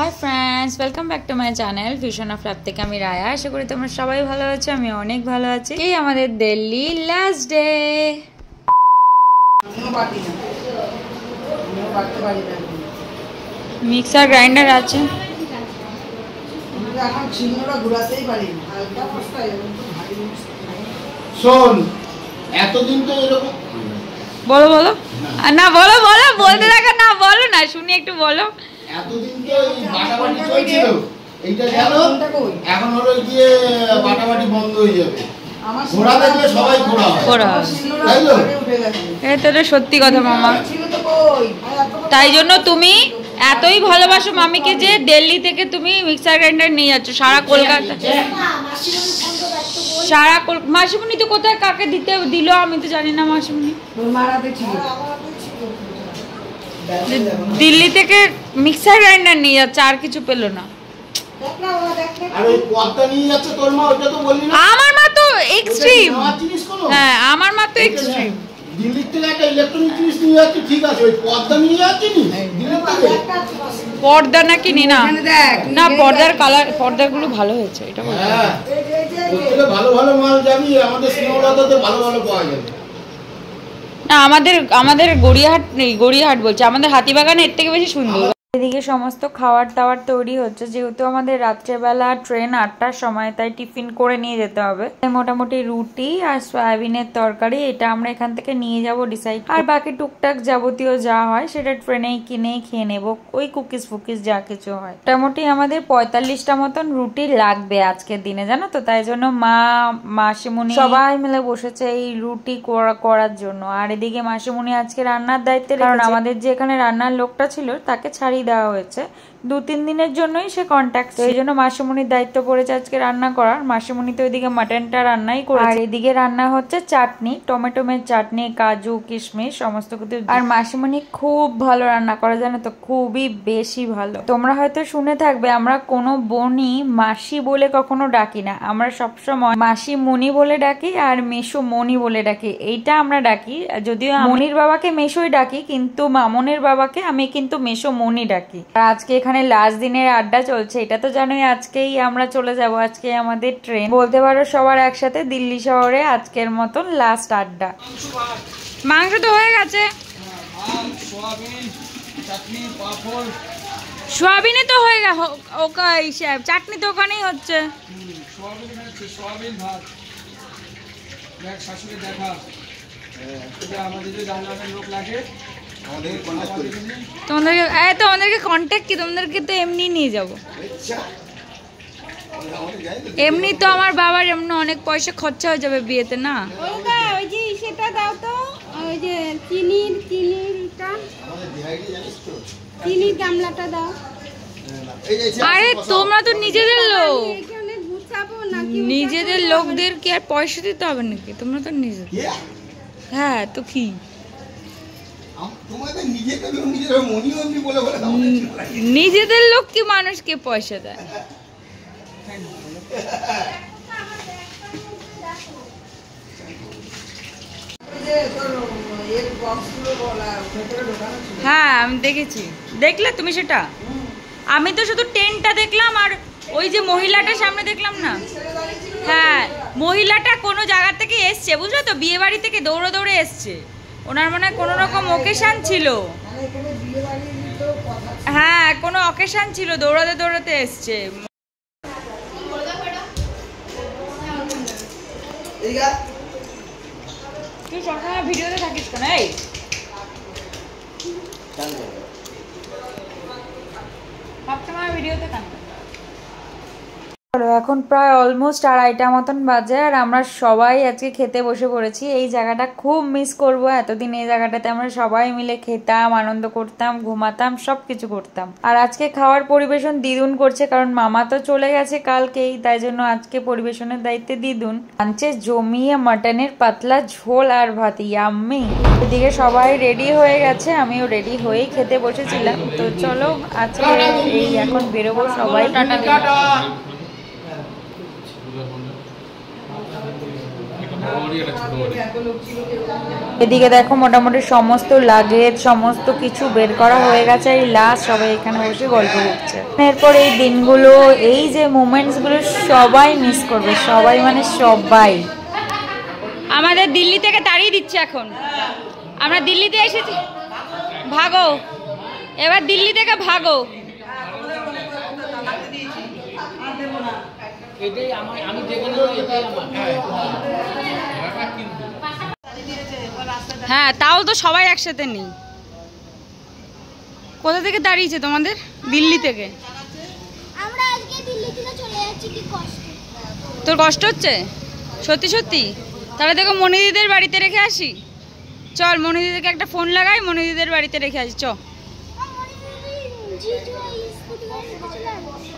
Hi friends welcome back to my channel vision of love থেকে আমি রায়া। আশা করি তোমরা সবাই ভালো আছো, আমি অনেক ভালো আছি। এই আমাদের Delhi last day. Mixer grinder আছে, শোন এতদিন তো এরকম বলো বলো না বলো বলো বলতে থাকো না, বলো না শুনি একটু বলো। এতদিন তো বাটাবাটি চলছিল, এইটা গেল এখন হলো গিয়ে বাটাবাটি বন্ধ হয়ে যাবে। ঘোড়া দেখলে সবাই ঘোড়া হয়, তাই তো? এটা তো সত্যি কথা মামা। তাই জন্য তুমি এতই ভালোবাসো মামিকে যে দিল্লি থেকে তুমি মিক্সার গ্রাইন্ডার নিয়ে যাচ্ছ সারা কলকাতা। সারা মাসিমণি তো কোথায় কাকে দিতে দিল আমি তো জানি না। মাসিমণি দিল্লি থেকে মিক্সার গ্রাইন্ডার নিয়ে যাচ্ছে, আর কিছু পেলো না। আর ওই পদ্মা নিয়ে যাচ্ছে তোর মা, ওটা তো বললি না? আমার মা তো এক্সট্রিম। হ্যাঁ আমার মা তো এক্সট্রিম। দিল্লি থেকে একটা ইলেকট্রনিক জিনিস নিয়ে যাচ্ছে, ঠিক আছে, ওই পদ্মা নিয়ে যাচ্ছে নি দিল্লি থেকে? পর্দা নাকি নি না না পর্দার কালার পর্দাগুলো ভালো হয়েছে এটা বল। হ্যাঁ ওইটা ভালো ভালো মাল যাবি, আমাদের সিনেমাটাতে ভালো ভালো পাওয়া যাবে না। আমাদের গড়িয়াহাট নেই, গড়িয়াহাট বলছে, আমাদের হাতিবাগান এর থেকে বেশি সুন্দর। এদিকে সমস্ত খাবার দাবার তৈরি হচ্ছে, যেহেতু আমাদের রাত্রেবেলা ট্রেন 8টার সময়, তাই টিফিন করে নিয়ে যেতে হবে। মোটামুটি রুটি আর সয়াবিনের তরকারি এটা আমরা এখান থেকে নিয়ে যাব ডিসাইড, আর বাকি টুকটাক যাবতীয় যা হয় সেটা ট্রেনেই কিনেই খেয়ে নেবো, ওই কুকিজ ফুকিজ যা কিছু হয়। মোটামুটি আমাদের 45টা মতন রুটি লাগবে আজকের দিনে, জানো তো। তাই জন্য মা মাসিমণি সবাই মিলে বসেছে এই রুটি করার জন্য। আর এদিকে মাসিমণি আজকে রান্নার দায়িত্বে, কারণ আমাদের যে এখানে রান্নার লোকটা ছিল তাকে ছাড়িয়ে দেওয়া হয়েছে 2-3 দিনের জন্যই সে কন্ট্যাক্ট, এই জন্য মাসিমণির দায়িত্ব পড়েছে আজকে রান্না করার। মাসিমণি তো ওইদিকে মাটনটা রান্নাই করে, আর এদিকে রান্না হচ্ছে চাটনি, টমেটোমের চাটনি, কাজু কিশমিশ সমস্ত কিছু। আর মাসিমণি খুব ভালো রান্না করে, জানো তো, খুবই বেশি ভালো। তোমরা হয়তো শুনে থাকবে আমরা কোনো বোনই মাসি বলে কখনো ডাকি না, আমরা সবসময় মাসি মনি বলে ডাকি আর মেশো মনি বলে ডাকি, এইটা আমরা ডাকি। যদিও মনির বাবাকে মেশোই ডাকি, কিন্তু মামনের বাবাকে আমি কিন্তু মেশো মনি ডাকি। আর আজকে এখানে লাস্ট দিনের আড্ডা চলছে, এটা তো জানোই, আজকেই আমরা চলে যাব, আজকে আমাদের ট্রেন, বলতে পারো সবার একসাথে দিল্লি শহরে আজকের মতন লাস্ট আড্ডা। মাংস তো হয়ে গেছে, সোয়াবিনে তো হয়ে গেছে, চাটনি তো ওখানেই হচ্ছে। তোমাদেরকে কন্ট্যাক্ট কি, তোমাদেরকে তো এমনি নিয়ে যাব। এমনি তো আমার বাবার এমনি অনেক পয়সা খরচা হয়ে যাবে বিয়েতে না। ওই যে সেটা দাও তো, ওই যে চিনির গামলাটা দাও। আরে তোমরা তো নিজেদের লোক, নিজেদের লোকদের কি আর পয়সা দিতে হবে নাকি? তোমরা তো নিজেদের। হ্যাঁ তো কি, নিজেদের লোক কি মানুষকে পয়সা দেয়? হ্যাঁ আমি দেখেছি, দেখলে তুমি সেটা? আমি তো শুধু টেন্টটা দেখলাম আর ওই যে মহিলাটা সামনে দেখলাম না। হ্যাঁ মহিলাটা কোনো জায়গা থেকে এসছে, বুঝলো তো, বিয়ে বাড়ি থেকে দৌড়ে দৌড়ে এসছে, ওনার মনে হয় কোনো রকম অকেশন ছিল। হ্যাঁ কোনো অকেশন ছিল, দৌড়াতে দৌড়াতে এসছে। তুই সবসময় ভিডিওতে থাকিস কেন? এই সবসময় ভিডিওতে কেন? এখন প্রায় অলমোস্ট 2:30 মতন বাজে, আর আমরা সবাই আজকে খেতে বসে পড়েছি। এই জায়গাটা খুব মিস করব, এতদিন এই জায়গাটাতে আমরা সবাই মিলে খেতাম, আনন্দ করতাম, ঘুমাতাম, সবকিছু করতাম। আর আজকে খাওয়ার পরিবেশন দিদুন করছে, কারণ মামা তো চলে গেছে কালকেই, তাই জন্য আজকে পরিবেশনের দায়িত্বে দিদুন। লাঞ্চে জমিয়ে মাটনের পাতলা ঝোল আর ভাত, ইয়াম্মি। এদিকে সবাই রেডি হয়ে গেছে, আমিও রেডি হয়েই খেতে বসেছিলাম। তো চলো আজকে এই এখন বেরোবো সবাই। টাটা। এদিকে দেখো মোটামুটি সমস্ত লাগেজ সমস্ত কিছু বের করা হয়ে গেছে, এই লাস্ট সবাই এখানে বসে গল্প করছে। এরপর এই দিনগুলো, এই যে মোমেন্টস গুলো সবাই মিস করবে, সবাই মানে সবাই। আমাদের দিল্লি থেকে তাড়িয়ে দিচ্ছে এখন, আমরা দিল্লিতে এসেছি, ভাগো এবার দিল্লি থেকে ভাগো। হ্যাঁ তাও তো সবাই একসাথে নেই। কোথা থেকে দাঁড়িয়েছে তোমাদের? দিল্লি থেকে। আমরা আজকে দিল্লি থেকে চলে যাচ্ছি, কি কষ্ট। তোর কষ্ট হচ্ছে সত্যি সত্যি? তাহলে দেখো মনিদিদের বাড়িতে রেখে আসি, চল মনিদিদেরকে একটা ফোন লাগাই, মনিদিদের বাড়িতে রেখে আসি চ।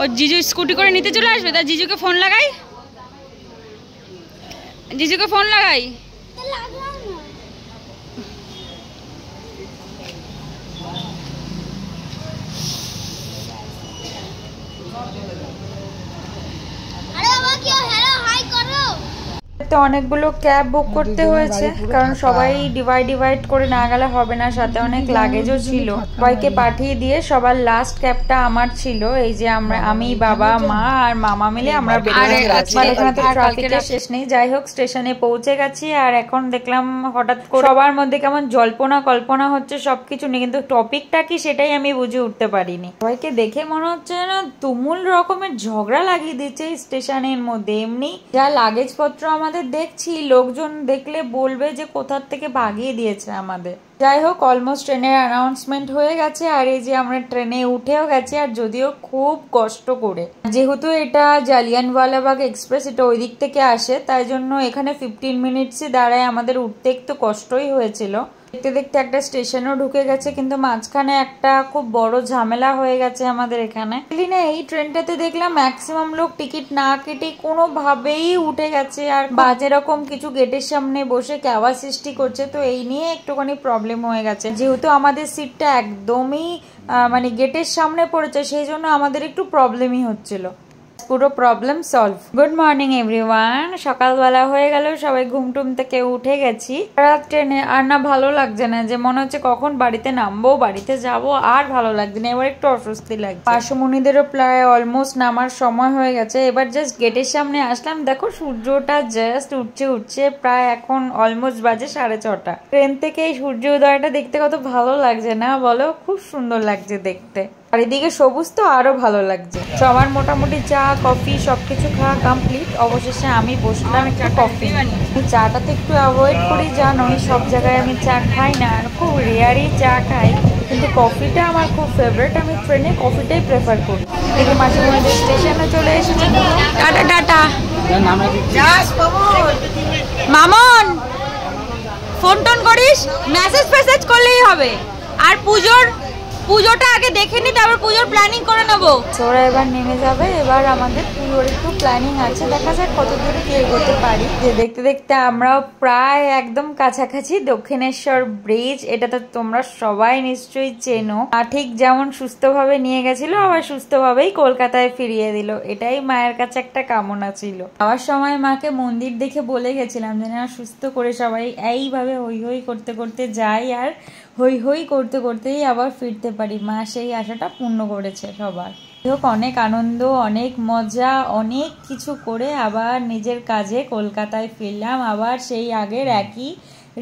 ও জিজু স্কুটি করে নিতে চলে আসবে, তা জিজুকে ফোন লাগাই, জিজুকে ফোন লাগাই। তো অনেকগুলো ক্যাব বুক করতে হয়েছে, কারণ সবাই ডিভাইড করে না গেলে হবে না, সাথে অনেক লাগেজও ছিল। সবাইকে পাঠিয়ে দিয়ে সবার লাস্ট ক্যাবটা আমার ছিল। এই যে আমি, বাবা, মা আর মামা মিলে আমরা বেরিয়ে গেছি। এখানে তো ট্রাফিকের শেষ নেই। যাই হোক স্টেশনে পৌঁছে গেছি, আর এখন দেখলাম হঠাৎ করে সবার মধ্যে কেমন জল্পনা কল্পনা হচ্ছে সবকিছু নিয়ে, কিন্তু টপিকটা কি সেটাই আমি বুঝে উঠতে পারিনি। সবাইকে দেখে মনে হচ্ছে যেন তুমুল রকমের ঝগড়া লাগিয়ে দিচ্ছে এই স্টেশনের মধ্যে। এমনি যা লাগেজ পত্র আমাদের দেখছি, লোকজন দেখলে বলবে যে কোথার থেকে ভাগিয়ে দিয়েছে আমাদের। যাই হোক অলমোস্ট ট্রেনের অ্যানাউন্সমেন্ট হয়ে গেছে, আর এই যে আমরা ট্রেনে উঠেও গেছি, আর যদিও খুব কষ্ট করে, যেহেতু এটা জালিয়ানওয়ালাবাগ এক্সপ্রেস, এটা ওই দিক থেকে আসে, তাই জন্য এখানে 15 মিনিটসই দাঁড়ায়, আমাদের উঠতে একটু কষ্টই হয়েছিল। দেখতে দেখতে একটা স্টেশনও ঢুকে গেছে, কিন্তু মাঝখানে একটা খুব বড় ঝামেলা হয়ে গেছে আমাদের এখানে। এই ট্রেনটাতে দেখলাম ম্যাক্সিমাম লোক টিকিট না কেটে কোনোভাবেই উঠে গেছে, আর বাজে রকম কিছু গেটের সামনে বসে কেওয়া সৃষ্টি করছে। তো এই নিয়ে একটুখানি প্রবলেম হয়ে গেছে, যেহেতু আমাদের সিটটা একদমই মানে গেটের সামনে পড়েছে, সেই জন্য আমাদের একটু প্রবলেমই হচ্ছিল। পুরো problem solve. Good morning everyone. সকালবেলা হয়ে গেল, সবাই ঘুমটুম থেকে উঠে গেছি। ট্রেনে আর না ভালো লাগছে না, যে মনে হচ্ছে কখন বাড়িতে নামবো, বাড়িতে যাব, আর ভালো লাগছে না। এবার একটু অস্বস্তি লাগছে। পার্শ্বমণিদেরও প্রায় অলমোস্ট নামার সময় হয়ে গেছে। এবার জাস্ট গেটের সামনে আসলাম, দেখো সূর্যটা জাস্ট উঠছে, প্রায় এখন অলমোস্ট বাজে 6:30। ট্রেন থেকে এই সূর্য উদয়টা দেখতে কত ভালো লাগছে না বলো? খুব সুন্দর লাগছে দেখতে। চারিদিকে সবুজ, তো আরো ভালো লাগছে। সবার মোটামুটি চা কফি সবকিছু খাওয়া কমপ্লিট। অবশেষে আমি বসলাম একটা কফি। আমি চাটা তো একটু অ্যাভয়েড করি, জানোই সব জায়গায় আমি চা খাই না, আর খুব রেয়ারই চা খাই, কিন্তু কফিটা আমার খুব ফেভারিট। আমি ট্রেনে কফিটাই প্রেফার করি। এদিকে মাঝে মাঝে স্টেশনে চলে এসেছি। Tata tata. Mamon phone tone করিস, মেসেজ করলেই হবে। আর পুজোটা আগে দেখে নি, তারপর পুজোর প্ল্যানিং করে নেবো। ওরা এবার নেমে যাবে, এবার আমাদের পুজোর একটু প্ল্যানিং আছে, দেখা যাক কত দূরে কি এগোতে পারি। যে দেখতে দেখতে আমরাও প্রায় একদম কাছাকাছি। দক্ষিণেশ্বর ব্রিজ, এটা তো তোমরা সবাই নিশ্চয়ই চেনো। আর ঠিক যেমন সুস্থভাবে নিয়ে গেছিল, আবার সুস্থভাবেই কলকাতায় ফিরিয়ে দিল। এটাই মায়ের কাছে একটা কামনা ছিল। যাওয়ার সময় মাকে মন্দির দেখে বলে গেছিলাম যে না, সুস্থ করে সবাই এইভাবে হই হই করতে করতে যাই, আর হই হই করতে করতেই আবার ফিরতে পারি। মা সেই আশাটা পূর্ণ করেছে সবার। হোক, অনেক আনন্দ, অনেক মজা, অনেক কিছু করে আবার নিজের কাজে কলকাতায় ফিরলাম। আবার সেই আগের একই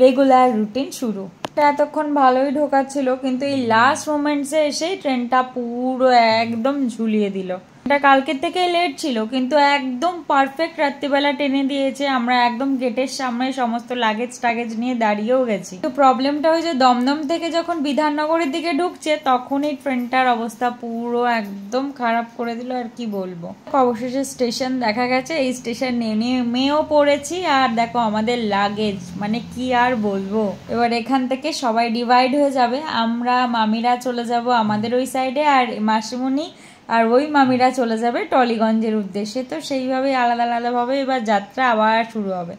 রেগুলার রুটিন শুরু। এতক্ষণ ভালোই ঢোকাচ্ছিল, কিন্তু এই লাস্ট মোমেন্টসে এসে ট্রেনটা পুরো একদম ঝুলিয়ে দিল। এটা কালকের থেকে লেট ছিল, কিন্তু একদম পারফেক্ট রাত্রিবেলা টেনে দিয়েছে। আমরা একদম গেটের সামনে সমস্ত লাগেজ নিয়ে দাঁড়িয়েও গেছি। তো প্রবলেমটা হয়েছে দমদম থেকে যখন বিধাননগরের দিকে ঢুকছে, তখনই ট্রেনটার অবস্থা পুরো একদম খারাপ করে দিল। আর কি বলবো। অবশেষে স্টেশন দেখা গেছে, এই স্টেশন নেমেও পড়েছি। আর দেখো আমাদের লাগেজ, মানে কি আর বলবো। এবার এখান থেকে সবাই ডিভাইড হয়ে যাবে। আমরা মামিরা চলে যাব আমাদের ওই সাইডে, আর মাসিমণি আর ওই মামিরা চলে যাবে টলিগঞ্জের উদ্দেশ্যে। তো সেইভাবে আলাদা আলাদাভাবে এবার যাত্রা আবার শুরু হবে।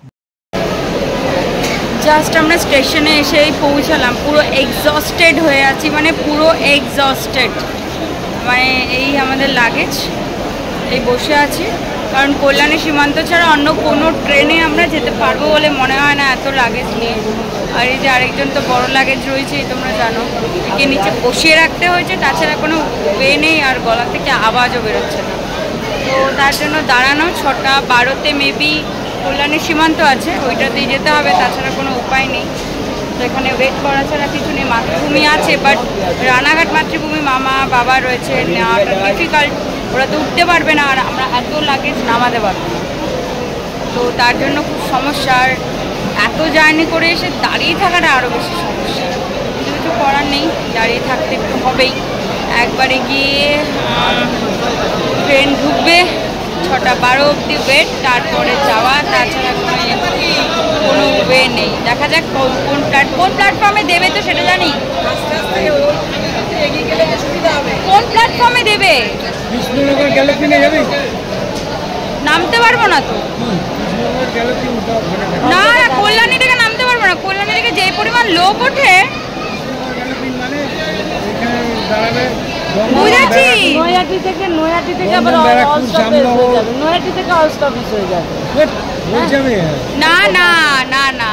জাস্ট আমরা স্টেশনে এসেই পৌঁছালাম, পুরো এক্সস্টেড হয়ে আছি, মানে পুরো এক্সস্টেড। মানে এই আমাদের লাগেজ, এই বসে আছি। কারণ কল্যাণী সীমান্ত ছাড়া অন্য কোনো ট্রেনে আমরা যেতে পারবো বলে মনে হয় না এত লাগেজ নিয়ে। আর এই যে আরেকজন তো বড় লাগেজ রয়েছে তোমরা জানো, একে নিচে বসিয়ে রাখতে হয়েছে, তাছাড়া কোনো ওয়ে নেই আর গলা থেকে আওয়াজও বেরোচ্ছে না। তো তার জন্য দাঁড়ানো 6টা 12তে মেবি কল্যাণী সীমান্ত আছে, ওইটাতেই যেতে হবে, তাছাড়া কোনো উপায় নেই। তো এখানে ওয়েট করা ছাড়া কিছু নেই। মাতৃভূমি আছে, বাট রানাঘাট মাতৃভূমি মামা বাবা রয়েছে, নেওয়াটা ডিফিকাল্ট, ওরা তো উঠতে পারবে না আর আমরা এত লাগেজ নামাতে পারবো না। তো তার জন্য খুব সমস্যা, আর এত জার্নি করে এসে দাঁড়িয়ে থাকাটা আরও বেশি সমস্যা। কিছু করার নেই, দাঁড়িয়ে থাকতে একটু হবেই। একবারে গিয়ে ট্রেন ঢুকবে, 6টা 12 অবধি ওয়েট, তারপরে যাওয়া, তাছাড়া কোনো ওয়ে নেই। দেখা যাক কোন প্ল্যাটফর্মে দেবে, তো সেটা জানি কোন প্ল্যাটফর্মে দেবে। নামতে পারবো না তো, না কল্যাণী থেকে নামতে পারবো না। কল্যাণী থেকে যে পরিমাণ লোক ওঠে বুঝেছি, নয়াটি থেকে আবার অল স্টপেজ হয়ে যাবে, নয়াটি থেকে অল স্টপেজ হয়ে যাবে। না না না না,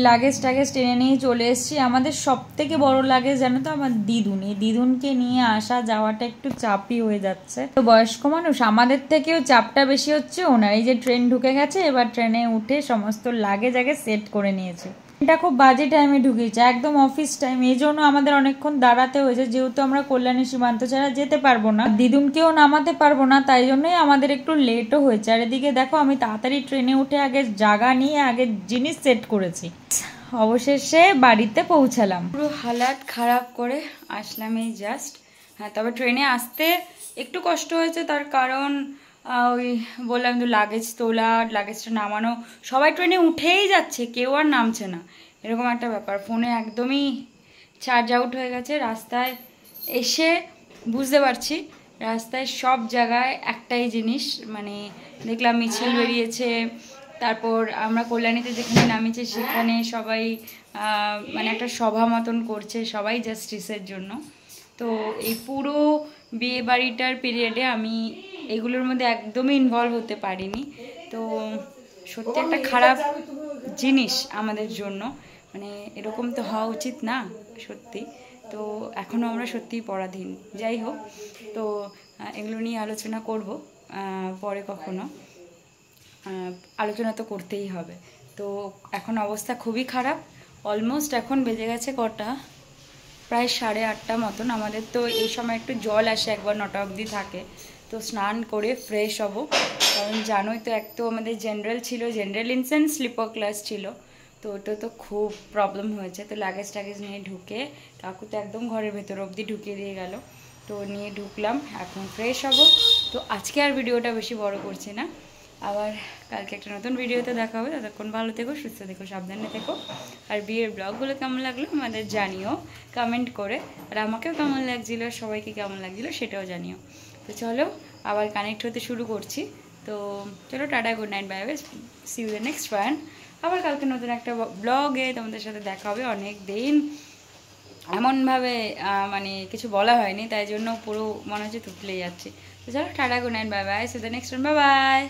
লাগেজ টাগেজ টেনে নিয়ে চলে এসেছি। আমাদের সব থেকে বড় লাগেজ জানো তো আমার দিদুন, এই দিদুনকে নিয়ে আসা যাওয়াটা একটু চাপই হয়ে যাচ্ছে। তো বয়স্ক মানুষ, আমাদের থেকেও চাপটা বেশি হচ্ছে ওনার। এই যে ট্রেন ঢুকে গেছে, এবার ট্রেনে উঠে সমস্ত লাগেজ আগে সেট করে নিয়েছে। এটা খুব বাজে টাইমে ঢুকিয়েছে, একদম অফিস টাইম, এই জন্য আমাদের অনেকক্ষণ দাঁড়াতে হয়েছে, যেহেতু আমরা কল্যাণী সীমান্ত ছাড়া যেতে পারবো না, দিদুনকেও নামাতে পারবো না, তাই জন্যই আমাদের একটু লেটও হয়েছে। আর এদিকে দেখো আমি তাড়াতাড়ি ট্রেনে উঠে আগে জায়গা নিয়ে আগে জিনিস সেট করেছি। অবশেষে বাড়িতে পৌঁছালাম, পুরো হালাত খারাপ করে আসলাম এই জাস্ট। হ্যাঁ, তবে ট্রেনে আসতে একটু কষ্ট হয়েছে, তার কারণ ওই বললাম তো লাগেজ তোলা, লাগেজটা নামানো, সবাই ট্রেনে উঠেই যাচ্ছে, কেউ আর নামছে না, এরকম একটা ব্যাপার। ফোনে একদমই চার্জ আউট হয়ে গেছে। রাস্তায় এসে বুঝতে পারছি রাস্তায় সব জায়গায় একটাই জিনিস, মানে দেখলাম মিছিল বেরিয়েছে, তারপর আমরা কল্যাণীতে যেখানে নামিয়েছি সেখানে সবাই মানে একটা সভা মতন করছে, সবাই জাস্টিসের জন্য। তো এই পুরো বিয়ে বাড়িটার পিরিয়ডে আমি এগুলোর মধ্যে একদমই ইনভলভ হতে পারিনি। তো সত্যি একটা খারাপ জিনিস আমাদের জন্য, মানে এরকম তো হওয়া উচিত না সত্যি। তো এখনও আমরা সত্যিই পরাধীন। যাই হোক, তো এগুলো নিয়ে আলোচনা করব পরে কখনো, আলোচনা তো করতেই হবে। তো এখন অবস্থা খুবই খারাপ, অলমোস্ট এখন বেজে গেছে কটা, প্রায় 8:30 মতন। আমাদের তো এই সময় একটু জল আসে, একবার 9টা অবধি থাকে। তো স্নান করে ফ্রেশ হব, কারণ জানোই তো এক তো আমাদের জেনারেল ছিল, জেনারেল ইনসেন্স স্লিপার ক্লাস ছিল, তো ওটা তো খুব প্রবলেম হয়েছে। তো লাগেজ টাগেজ নিয়ে ঢুকে, কাকু তো একদম ঘরের ভেতর অবধি ঢুকিয়ে দিয়ে গেল, তো নিয়ে ঢুকলাম, এখন ফ্রেশ হব। তো আজকে আর ভিডিওটা বেশি বড় করছি না, আবার কালকে একটা নতুন ভিডিওতে দেখা হবে। ততক্ষণ ভালো থেকো, সুস্থ থেকো, সাবধানে থেকো। আর বিয়ের ব্লগগুলো কেমন লাগলো আমাদের জানিও কমেন্ট করে, আর আমাকেও কেমন লাগছিলো, সবাইকে কেমন লাগছিলো সেটাও জানিও। তো চলো আবার কানেক্ট হতে শুরু করছি। তো চলো tata, good night, bye bye, see you the next one. আবার কালকে নতুন একটা ব্লগে তোমাদের সাথে দেখা হবে। অনেক দিন এমনভাবে মানে কিছু বলা হয়নি, তাই জন্য পুরো মনে হচ্ছে তুতলে যাচ্ছে। তো চলো tata, good night, bye bye, see you the next one, bye by.